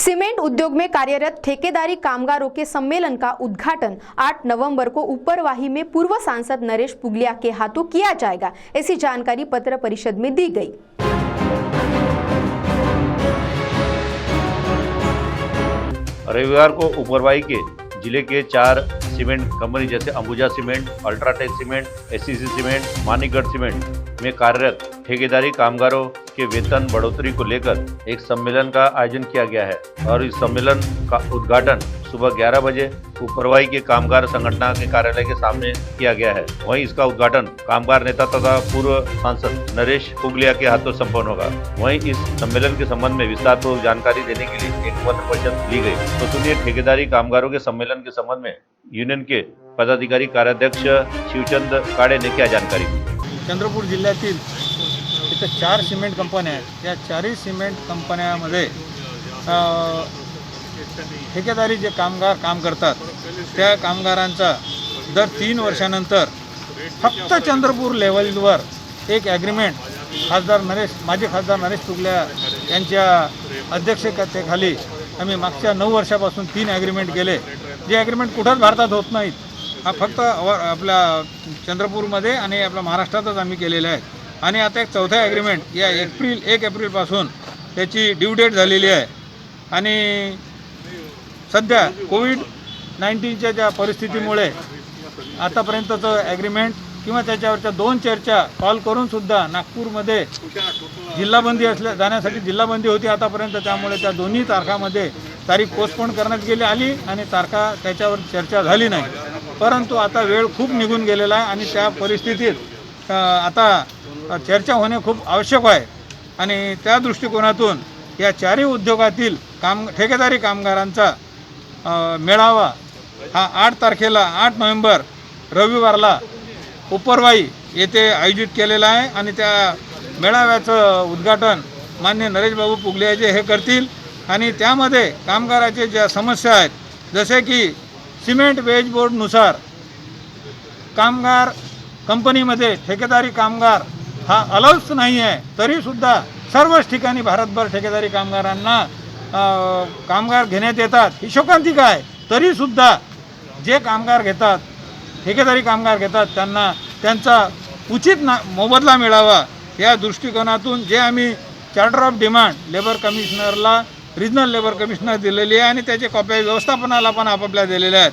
Cement उद्योग में कार्यरत ठेकेदारी कामगारों के सम्मेलन का उद्घाटन 8 नवंबर को ऊपरवाही में पूर्व सांसद नरेश पुगलिया के हाथों किया जाएगा, ऐसी जानकारी पत्र परिषद में दी गई। रविवार को ऊपरवाही के जिले के 4 सीमेंट कंपनी जैसे Ambuja cement, UltraTech cement, SCC cement, Manikgarh cement में कार्यरत ठेकेदारी कामगारों के वेतन बढ़ोतरी को लेकर एक सम्मेलन का आयोजन किया गया है और इस सम्मेलन का उद्घाटन सुबह 11 बजे ऊपरवाही के कामगार संगठन के कार्यालय के सामने किया गया है। वहीं इसका उद्घाटन कामगार नेता तथा पूर्व सांसद नरेश पुगलिया के हाथों संपन्न होगा। वहीं इस सम्मेलन के संबंध में विस्तारपूर्वक जानकारी देने के लिए एक पत्र परिषद ली गई। तो सुनिए ठेकेदारी कामगारों के सम्मेलन के संबंध में यूनियन के पदाधिकारी कार्याध्यक्ष शिवचंद काड़े ने क्या जानकारी दी। चंद्रपूर जिल्ह्यातील इथे 4 सिमेंट कंपन्या आहेत। या 4ही सिमेंट कंपन्यांमध्ये ठेकेदारी जे कामगार काम करतात त्या कामगारांचा दर 3 वर्षानंतर फक्त चंद्रपूर लेवलवर एक ॲग्रीमेंट माजी खासदार नरेश पुगलिया यांच्या अध्यक्षतेखाली आम्ही मागच्या 9 वर्षापासून 3 ॲग्रीमेंट केले, जे ॲग्रीमेंट कुठंच भारतात होत नाहीत। हा फक्त आपल्या चंद्रपूरमध्ये आणि आपल्या महाराष्ट्रातच आम्ही केलेले आहेत। आणि आता एक चौथा ॲग्रीमेंट या 1 एप्रिलपासून त्याची ड्यू डेट झालेली आहे। आणि सध्या कोविड-19च्या ज्या परिस्थितीमुळे आतापर्यंतचं ॲग्रीमेंट किंवा त्याच्यावरच्या 2 चर्चा कॉल करून सुद्धा नागपूरमध्ये जिल्हाबंदी जाण्यासाठी जिल्हाबंदी होती आतापर्यंत, त्यामुळे त्या दोन्ही तारखामध्ये तारीख पोस्टपोन करण्यात आली आणि तारखा त्याच्यावर चर्चा झाली नाही। परंतु आता वेळ खूप निघून गेलेला आहे आणि त्या परिस्थितीत आता चर्चा होणे खूप आवश्यक आहे। आणि त्या दृष्टिकोनातून या 4ही उद्योगातील ठेकेदारी कामगारांचा मेळावा हा 8 नोव्हेंबर रविवारला ऊपरवाही येथे आयोजित केलेला आहे। आणि त्या मेळाव्याचं उद्घाटन माननीय नरेश बाबू पुगलियाजी हे करतील। आणि त्यामध्ये कामगाराचे ज्या समस्या आहेत, जसे की सिमेंट वेज बोर्डनुसार कामगार कंपनीमध्ये ठेकेदारी कामगार हा अलाउच नाही आहे, तरीसुद्धा सर्वच ठिकाणी भारतभर ठेकेदारी कामगारांना कामगार घेण्यात येतात। ही शोकांतिका आहे। तरीसुद्धा जे कामगार घेतात, ठेकेदारी कामगार घेतात, त्यांना त्यांचा उचित मोबदला मिळावा या दृष्टिकोनातून जे आम्ही चार्टर ऑफ डिमांड लेबर कमिशनरला रिजनल लेबर कमिशनर दिलेली आहे आणि त्याचे कॉप्या व्यवस्थापनाला पण आपापल्या दिलेल्या आहेत।